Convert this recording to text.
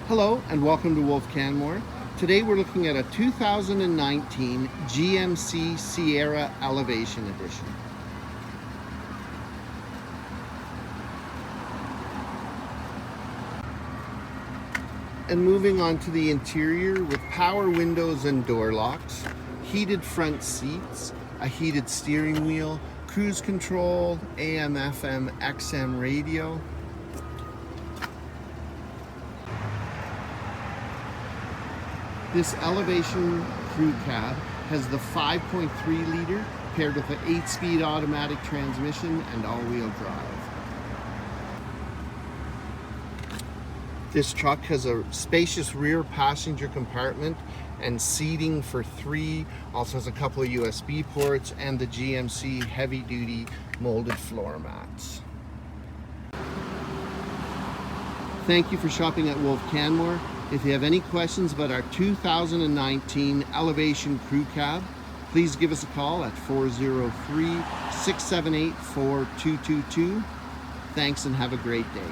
Hello and welcome to Wolfe Canmore. Today we're looking at a 2019 GMC Sierra Elevation Edition. And moving on to the interior with power windows and door locks, heated front seats, a heated steering wheel, cruise control, AM, FM, XM radio. This Elevation Crew Cab has the 5.3 liter paired with an 8-speed automatic transmission and all-wheel drive. This truck has a spacious rear passenger compartment and seating for 3, also has a couple of USB ports and the GMC heavy-duty molded floor mats. Thank you for shopping at Wolfe Canmore. If you have any questions about our 2019 Elevation Crew Cab, please give us a call at 403-678-4222. Thanks and have a great day.